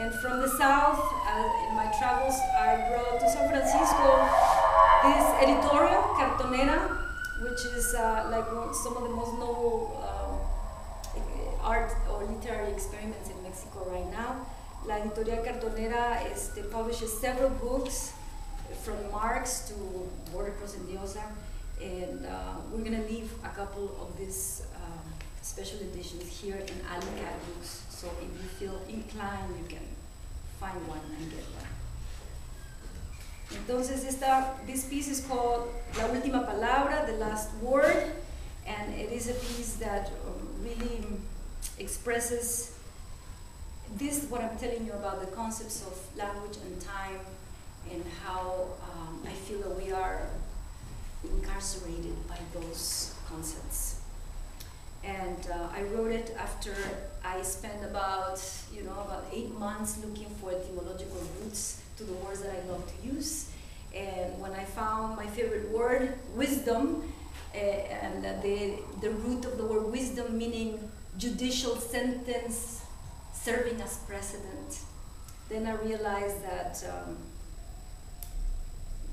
And from the south, in my travels, I brought to San Francisco this editorial, Cartonera, which is like some of the most noble art or literary experiments in Mexico right now. La Editorial Cartonera publishes several books from Marx to Border Cross and Diosa, and we're going to leave a couple of these special editions here in Alicat Books, so if you feel inclined, you can find one and get one. Entonces, this piece is called La Última Palabra, the last word, and it is a piece that really expresses this, what I'm telling you about the concepts of language and time, and how I feel that we are incarcerated by those concepts. And I wrote it after I spent about 8 months looking for etymological roots to the words that I love to use. And when I found my favorite word, wisdom, and the root of the word wisdom meaning judicial sentence serving as precedent, then I realized that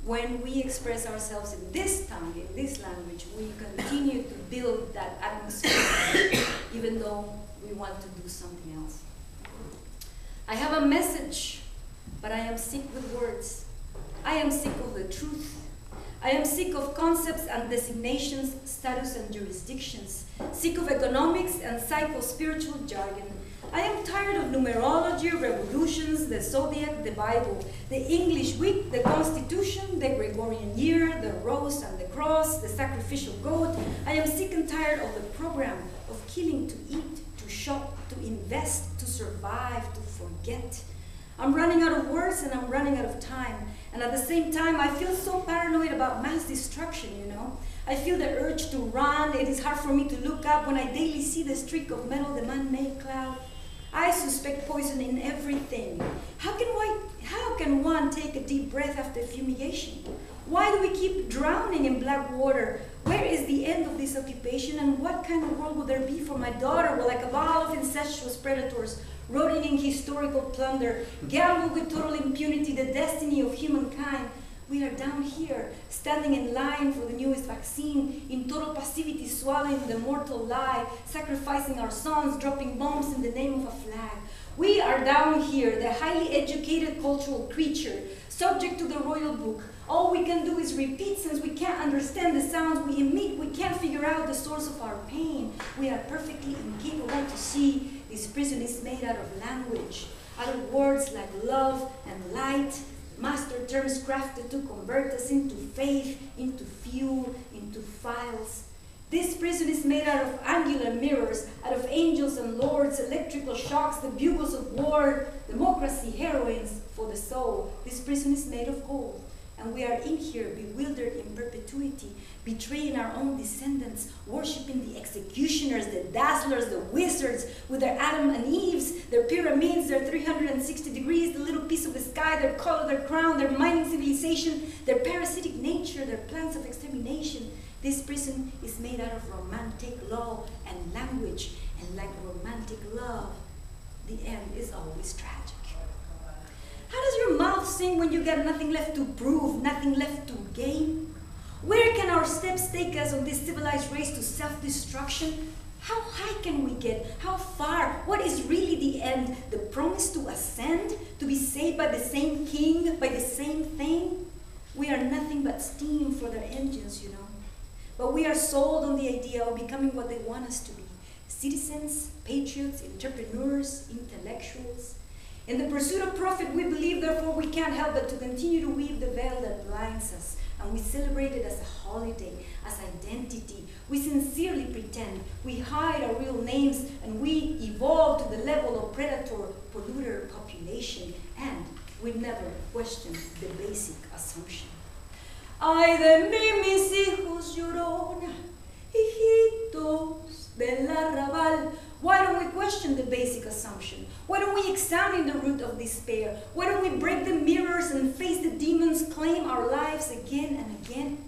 when we express ourselves in this tongue, in this language, we continue to build that atmosphere even though we want to do something else. I have a message, but I am sick with words. I am sick of the truth. I am sick of concepts and designations, status and jurisdictions, sick of economics and psycho-spiritual jargon. I am tired of numerology, revolutions, the zodiac, the Bible, the English week, the Constitution, the Gregorian year, the rose and the cross, the sacrificial goat. I am sick and tired of the program of killing to eat, to shop, to invest, to survive, to forget. I'm running out of words and I'm running out of time. And at the same time, I feel so paranoid about mass destruction, you know. I feel the urge to run. It is hard for me to look up when I daily see the streak of metal, the man-made cloud. I suspect poison in everything. How can one take a deep breath after fumigation? Why do we keep drowning in black water? Where is the end of this occupation, and what kind of world will there be for my daughter? Will a cabal of incestuous predators, rotting in historical plunder, gamble with total impunity the destiny of humankind? We are down here, standing in line for the newest vaccine, in total passivity, swallowing the mortal lie, sacrificing our sons, dropping bombs in the name of a flag. We are down here, the highly educated cultural creature, subject to the royal book. All we can do is repeat, since we can't understand the sounds we emit. We can't figure out the source of our pain. We are perfectly incapable to see this prison is made out of language, out of words like love and light, master terms crafted to convert us into faith, into fuel, into files. This prison is made out of angular mirrors, out of angels and lords, electrical shocks, the bugles of war, democracy, heroines for the soul. This prison is made of gold. And we are in here, bewildered in perpetuity, betraying our own descendants, worshipping the executioners, the dazzlers, the wizards, with their Adam and Eves, their pyramids, their 360 degrees, the little piece of the sky, their color, their crown, their mining civilization, their parasitic nature, their plans of extermination. This prison is made out of romantic law and language, and like romantic love, the end is always tragic. How does your mouth sing when you got nothing left to prove, nothing left to gain? Where can our steps take us on this civilized race to self-destruction? How high can we get? How far? What is really the end? The promise to ascend? To be saved by the same king? By the same thing? We are nothing but steam for their engines, you know. But we are sold on the idea of becoming what they want us to be. Citizens, patriots, entrepreneurs, intellectuals. In the pursuit of profit, we believe, therefore, we can't help but to continue to weave the veil that blinds us. And we celebrate it as a holiday, as identity. We sincerely pretend. We hide our real names, and we evolve to the level of predator, polluter population. And we never question the basic assumption. Ay de mí, mis hijos llorona, hijitos del arrabal. Why don't we question the basic assumption? Why don't we examine the root of despair? Why don't we break the mirrors and face the demons, claim our lives again and again?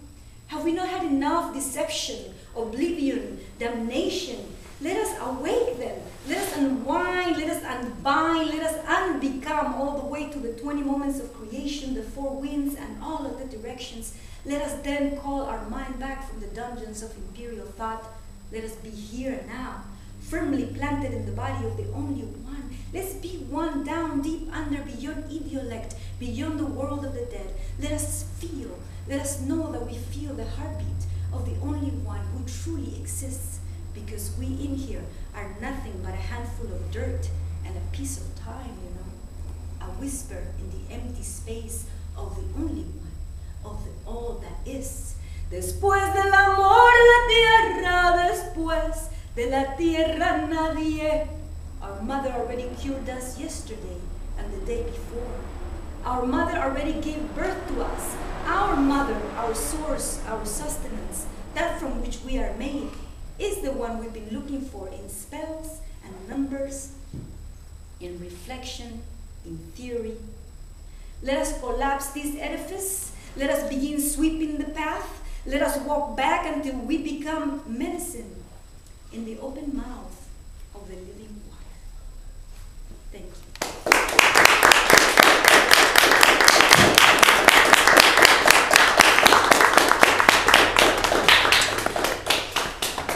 Have we not had enough deception, oblivion, damnation? Let us awake them. Let us unwind, let us unbind, let us unbecome all the way to the 20 moments of creation, the 4 winds, and all of the directions. Let us then call our mind back from the dungeons of imperial thought. Let us be here and now, firmly planted in the body of the only one. Let's be one down deep under, beyond idiolect, beyond the world of the dead. Let us feel, let us know that we feel the heartbeat of the only one who truly exists, because we in here are nothing but a handful of dirt and a piece of time, you know, a whisper in the empty space of the only one, of the all that is. Después del amor la tierra, después de la tierra nadie. Our mother already cured us yesterday and the day before. Our mother already gave birth to us. Our mother, our source, our sustenance, that from which we are made, is the one we've been looking for in spells and numbers, in reflection, in theory. Let us collapse this edifice. Let us begin sweeping the path. Let us walk back until we become medicine in the open mouth of the living water. Thank you.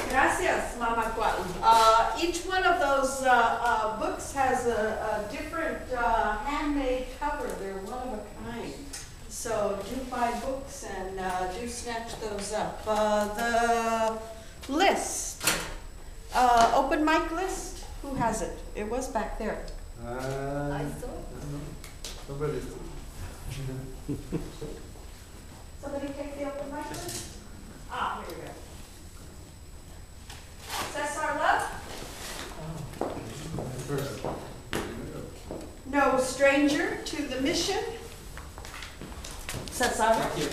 Gracias, Mamacoatl. Each one of those books has a different handmade cover. They're one of a kind. So do buy books and do snatch those up. The list, open mic list, who has it? It was back there. I saw. Somebody. Somebody take the open mic list? Ah, here we go. Cesar Love? No stranger to the mission. Cesar? Thank you.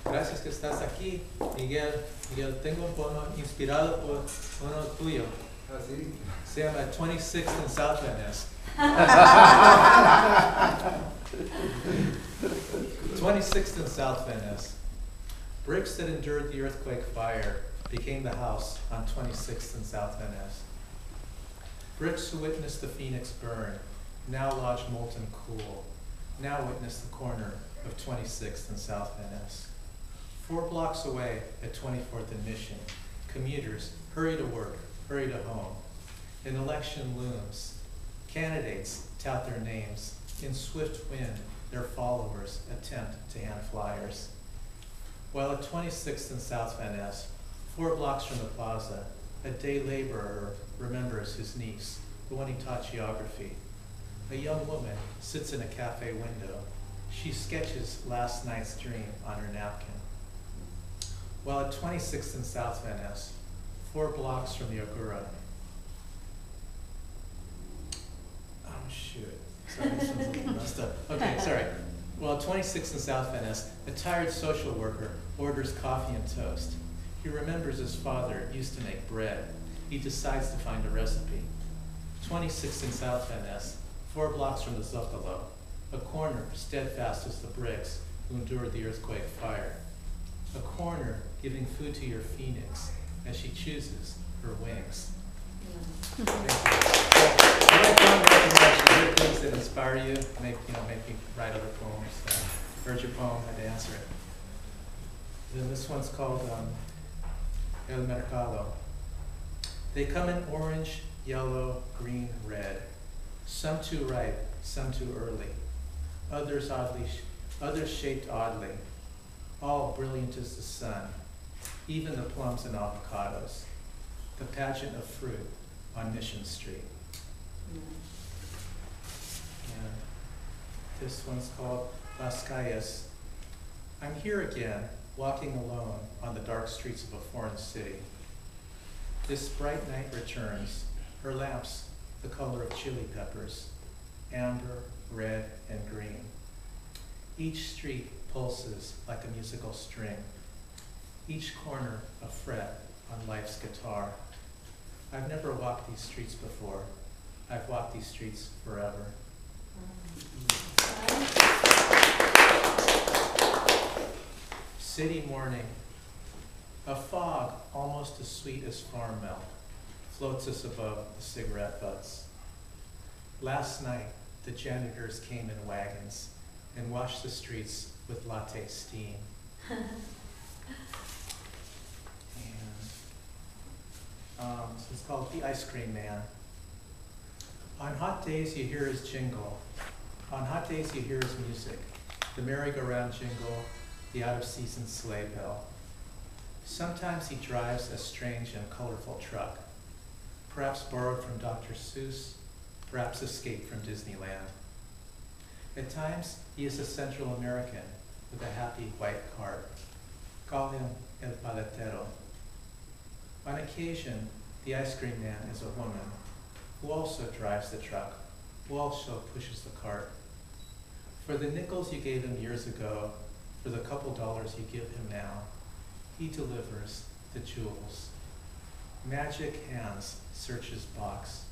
Gracias que estás aquí, Miguel. Miguel, tengo un poema inspirado por uno tuyo. Así. Se llama 26th and South Van Ness. 26th and South Van Ness. Bricks that endured the earthquake fire became the house on 26th and South Van Ness. Bricks who witnessed the phoenix burn now lodge molten cool, now witness the corner of 26th and South Van Ness. 4 blocks away at 24th and Mission, commuters hurry to work, hurry to home. An election looms. Candidates tout their names. In swift wind, their followers attempt to hand flyers. While at 26th and South Van Ness, 4 blocks from the plaza, a day laborer remembers his niece, the one he taught geography. A young woman sits in a cafe window. She sketches last night's dream on her napkin. While at 26th and South Van Ness, 4 blocks from the Agora. Oh, shoot. Sorry, this one's a little messed up. Okay, sorry. While at 26th and South Van Ness, a tired social worker orders coffee and toast. He remembers his father used to make bread. He decides to find a recipe. 26th and South Van Ness, 4 blocks from the Zocalo, a corner steadfast as the bricks who endured the earthquake fire. A corner giving food to your phoenix as she chooses her wings. Thank you. I like to hear things that inspire you, make you write other poems. Heard your poem, had to answer it. Then this one's called El Mercado. They come in orange, yellow, green, red. Some too ripe, some too early. Others shaped oddly. All brilliant as the sun. Even the plums and avocados. The pageant of fruit on Mission Street. And this one's called Las Calles. I'm here again, walking alone on the dark streets of a foreign city. This bright night returns, her lamps the color of chili peppers, amber, red, and green. Each street pulses like a musical string, each corner a fret on life's guitar. I've never walked these streets before. I've walked these streets forever. City morning, A fog almost as sweet as farm milk floats us above the cigarette butts. Last night, the janitors came in wagons and washed the streets with latte steam. So it's called The Ice Cream Man. On hot days, you hear his jingle. On hot days, you hear his music, the merry-go-round jingle, the out-of-season sleigh bell. Sometimes he drives a strange and colorful truck, perhaps borrowed from Dr. Seuss, perhaps escaped from Disneyland. At times, he is a Central American with a happy white cart. Call him El Paletero. On occasion, the ice cream man is a woman who also drives the truck, who also pushes the cart. For the nickels you gave him years ago, for the couple dollars you give him now, he delivers the jewels. Magic hands search his box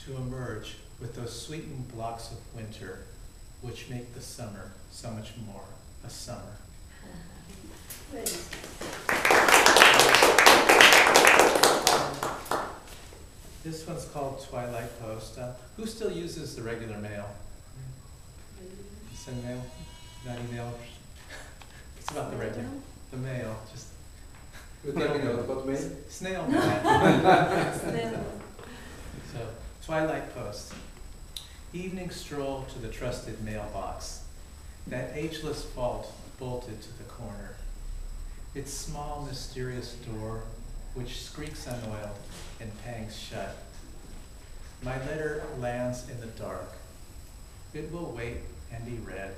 to emerge with those sweetened blocks of winter which make the summer so much more a summer. This one's called Twilight Post. Who still uses the regular mail? Send mail? Not email? It's about the regular. The mail. Just We're talking about mail? snail mail. So, Twilight Post. Evening stroll to the trusted mailbox. That ageless vault bolted to the corner. Its small, mysterious door, which squeaks unoiled and pangs shut. My letter lands in the dark. It will wait and be read.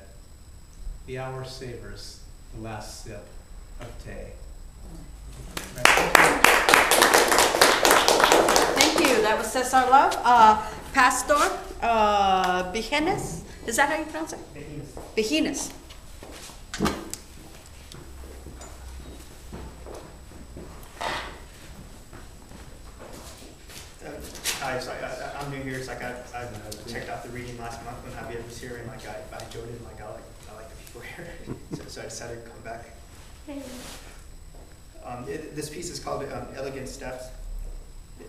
The hour savors the last sip of tea. Thank you. That was Cesar Love. Pastor Bijenes. Is that how you pronounce it? Bijenes. Hi, so I'm new here. So I checked out the reading last month when Javier was here, and like I enjoyed it. And, like I like the people here, so I decided to come back. This piece is called Elegant Steps.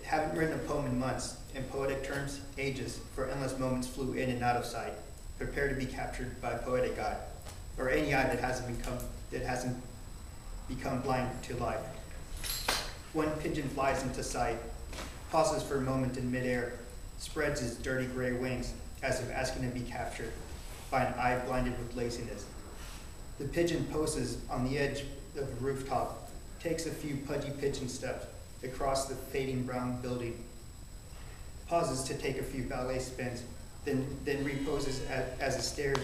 Haven't written a poem in months. In poetic terms, ages, for endless moments flew in and out of sight, prepare to be captured by a poetic eye, or any eye that hasn't become blind to life. One pigeon flies into sight, pauses for a moment in midair, spreads his dirty gray wings as if asking to be captured by an eye blinded with laziness. The pigeon poses on the edge of the rooftop, takes a few pudgy pigeon steps across the fading brown building, pauses to take a few ballet spins, then reposes as it stares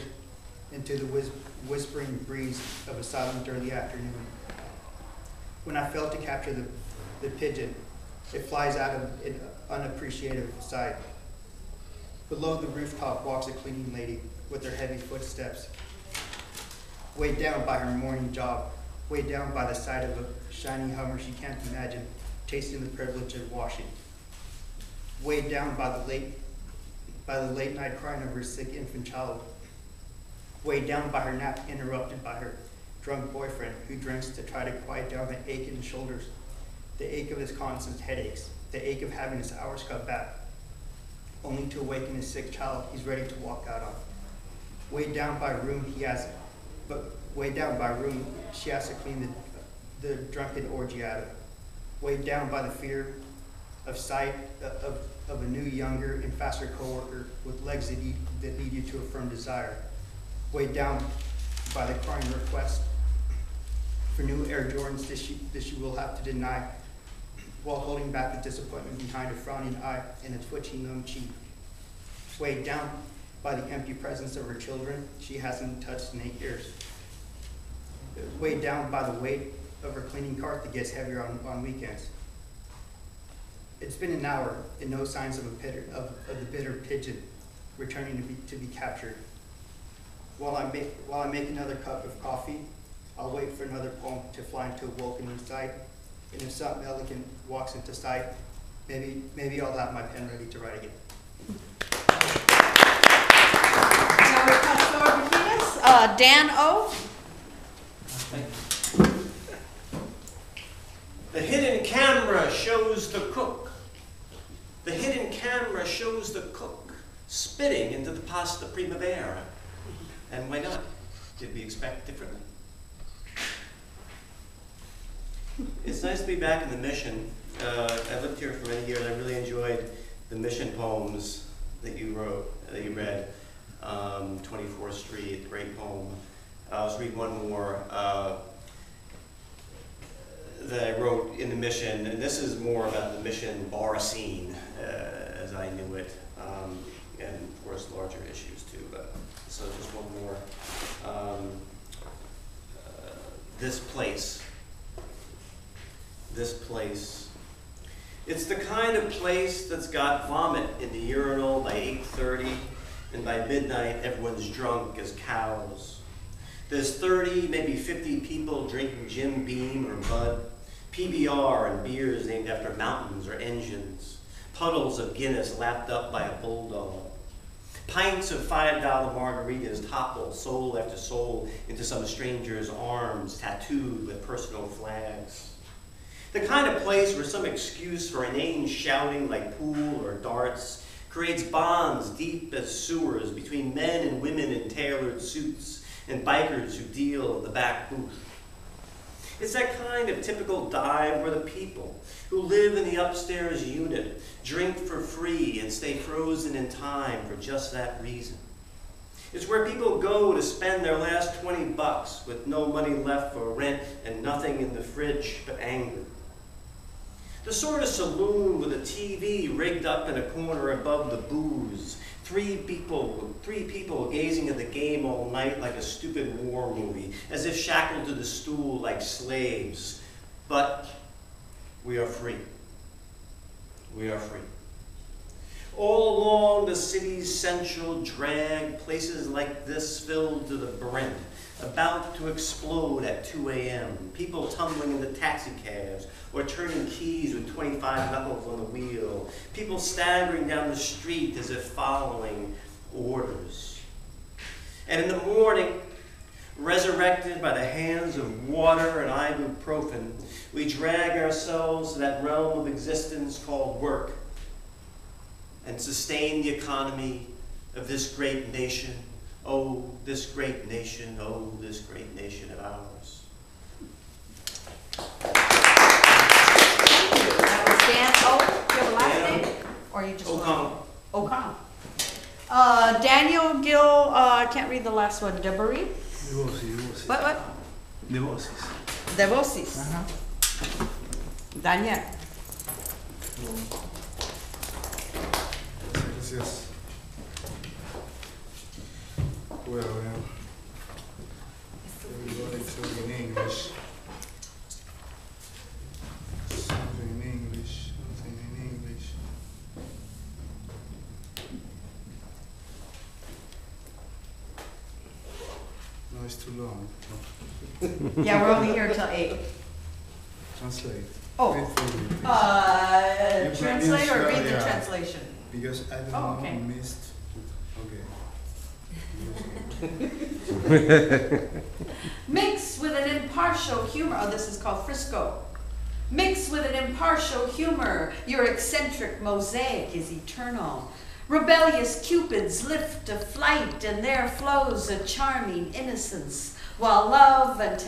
into the whispering breeze of a silent early afternoon. When I fail to capture the pigeon, it flies out of an unappreciative sight. Below the rooftop walks a cleaning lady with her heavy footsteps, weighed down by her morning job, weighed down by the sight of a shiny Hummer she can't imagine tasting the privilege of washing, weighed down by the late night crying of her sick infant child, weighed down by her nap interrupted by her drunk boyfriend who drinks to try to quiet down the ache in his shoulders, the ache of his constant headaches, the ache of having his hours cut back, only to awaken his sick child he's ready to walk out on. Weighed down by a room she has to clean the drunken orgy out of. Weighed down by the fear of sight of a new, younger, and faster coworker with legs that lead you to a firm desire. Weighed down by the crying request for new Air Jordans that she will have to deny, while holding back the disappointment behind a frowning eye and a twitching numb cheek. Weighed down by the empty presence of her children she hasn't touched in 8 years. Weighed down by the weight of her cleaning cart that gets heavier on weekends. It's been an hour and no signs of the bitter pigeon returning to be captured. While I make another cup of coffee, I'll wait for another poem to fly into a welcoming sight. And if something elegant walks into sight, maybe I'll have my pen ready to write again. Dan O. The hidden camera shows the cook. The hidden camera shows the cook spitting into the pasta primavera. And why not? Did we expect differently? It's nice to be back in the Mission. I lived here for many years. I really enjoyed the Mission poems that you wrote, that you read. 24th Street, great poem. I'll just read one more that I wrote in the Mission, and this is more about the Mission bar scene as I knew it, and of course larger issues too. But so just one more. This place. This place. It's the kind of place that's got vomit in the urinal by 8:30, and by midnight everyone's drunk as cows. There's 30, maybe 50 people drinking Jim Beam or Bud, PBR and beers named after mountains or engines, puddles of Guinness lapped up by a bulldog. Pints of $5 margaritas topple soul after soul into some stranger's arms tattooed with personal flags. The kind of place where some excuse for inane shouting like pool or darts creates bonds deep as sewers between men and women in tailored suits and bikers who deal at the back booth. It's that kind of typical dive where the people who live in the upstairs unit drink for free and stay frozen in time for just that reason. It's where people go to spend their last 20 bucks with no money left for rent and nothing in the fridge but anger. The sort of saloon with a TV rigged up in a corner above the booze, three people gazing at the game all night like a stupid war movie, as if shackled to the stool like slaves. But we are free. We are free. All along the city's central drag, places like this filled to the brim, about to explode at 2 a.m., people tumbling into taxi cabs or turning keys with 25 knuckles on the wheel, people staggering down the street as if following orders. And in the morning, resurrected by the hands of water and ibuprofen, we drag ourselves to that realm of existence called work and sustain the economy of this great nation. Oh, this great nation, oh, this great nation of ours. That was Dan O. Do you have a last name? Or you just O'Connell. O'Connell. Daniel Gill, I can't read the last one. Debury? Devosis. What? Devosis. Devosis. Daniel. Gracias. Well, everybody talking in English. Something in English. Something in English. No, it's too long. Yeah, we're only here till 8. Translate. Oh. Read for me, please. Translate or read the Yeah. translation? Because I don't Oh, know, okay. missed. Mix with an impartial humor. Oh, this is called Frisco. Mix with an impartial humor. Your eccentric mosaic is eternal. Rebellious cupids lift to flight, and there flows a charming innocence. While loves and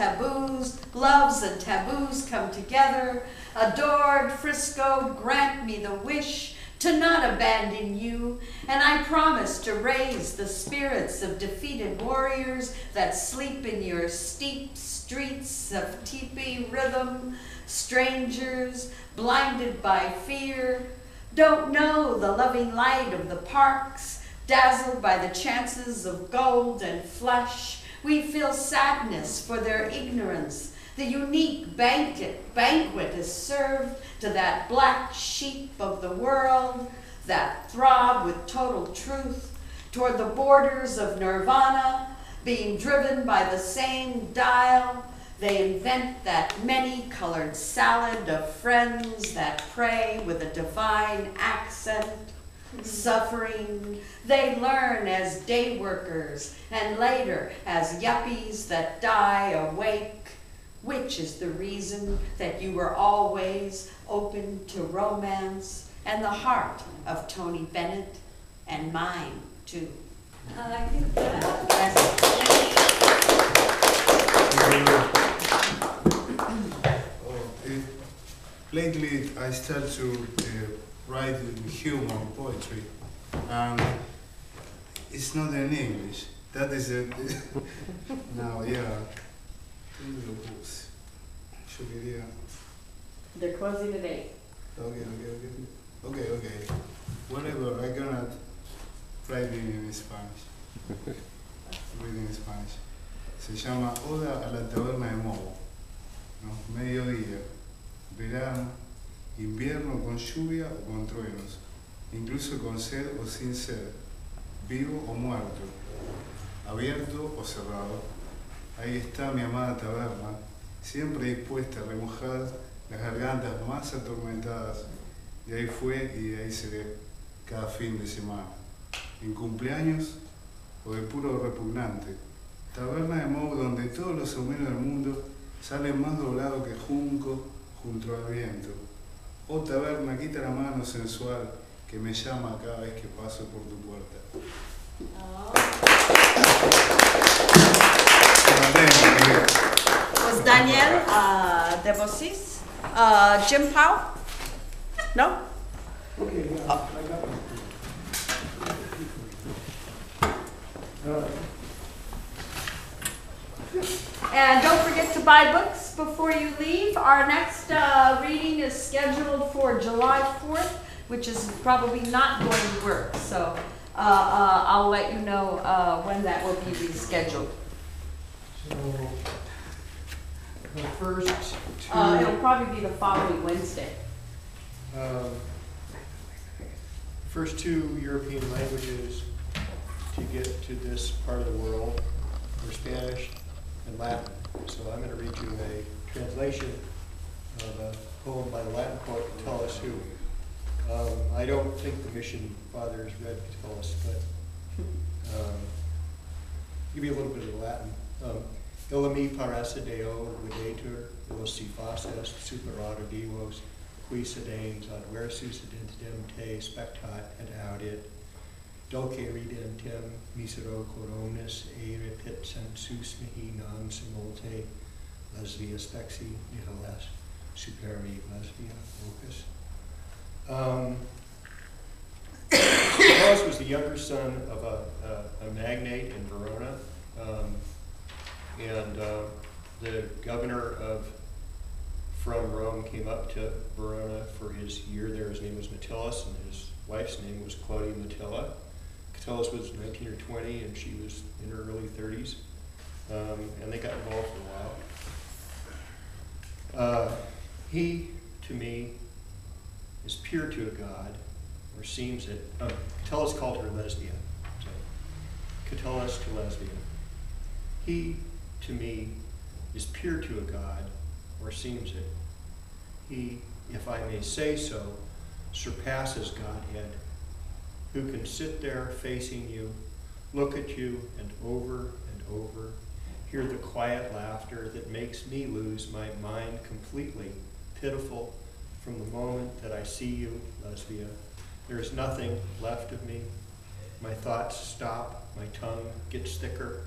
taboos come together. Adored Frisco, grant me the wish to not abandon you, and I promise to raise the spirits of defeated warriors that sleep in your steep streets of teepee rhythm. Strangers, blinded by fear, don't know the loving light of the parks, dazzled by the chances of gold and flesh. We feel sadness for their ignorance. The unique banquet is served to that black sheep of the world that throb with total truth toward the borders of nirvana, being driven by the same dial. They invent that many-colored salad of friends that pray with a divine accent. Suffering, they learn as day workers and later as yuppies that die awake. which is the reason that you were always open to romance and the heart of Tony Bennett and mine too. I think that. Lately, I started to write humor poetry, and it's not in English. That is it. Now, yeah. They're closing at 8. Okay. Whatever, I'm gonna write it in Spanish. Read in Spanish. Se llama Oda a la taberna de Moe. ¿No? Mediodía, verano, invierno con lluvia o con truenos, incluso con sed o sin sed, vivo o muerto, abierto o cerrado. Ahí está mi amada taberna, siempre dispuesta a remojar las gargantas más atormentadas. De ahí fue y de ahí seré cada fin de semana, en cumpleaños o de puro repugnante. Taberna de Moe donde todos los homeros del mundo salen más doblados que junco junto al viento. Oh taberna, quita la mano sensual que me llama cada vez que paso por tu puerta. Was Daniel Debosis? Jim Powell? No? Okay, yeah, I got one. And don't forget to buy books before you leave. Our next reading is scheduled for July 4th, which is probably not going to work. So I'll let you know when that will be rescheduled. So, the first two, It'll probably be the following Wednesday. first two European languages to get to this part of the world are Spanish and Latin. So I'm going to read you a translation of a poem by the Latin poet Catullus, who I don't think the mission fathers read Catullus, but give you a little bit of the Latin. Illa mi parece Deo videtur, illos si faces superada divos, qui sedanes adversus identitem te spectat et audit, dulce ridentem misero coronis eripit sensus mihi non simulte, lesbia spexi nihiles superi lesbia vocus. Catullus was the younger son of a magnate in Verona, and the governor from Rome came up to Verona for his year there. His name was Metellus, and his wife's name was Claudia Metella. Catullus was 19 or 20, and she was in her early 30s, and they got involved for a while. He, to me, is pure to a god, or seems it. Catullus called her lesbia. So, Catullus to lesbia. He, to me, is pure to a god, or seems it. He, if I may say so, surpasses Godhead, who can sit there facing you, look at you, and over, hear the quiet laughter that makes me lose my mind completely, pitiful, from the moment that I see you, lesbia. There is nothing left of me. My thoughts stop, my tongue gets thicker,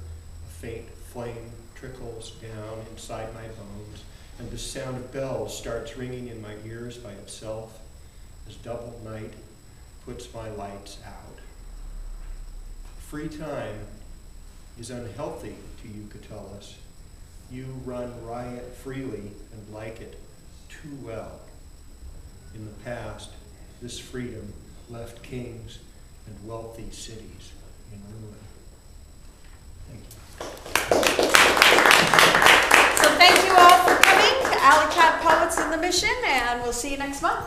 a faint flame trickles down inside my bones, and the sound of bells starts ringing in my ears by itself as double night puts my lights out. Free time is unhealthy to you, Catullus. You run riot freely and like it too well. In the past, this freedom left kings and wealthy cities in ruin. Thank you. So thank you all for coming to Alley Cat Poets in the Mission, and we'll see you next month.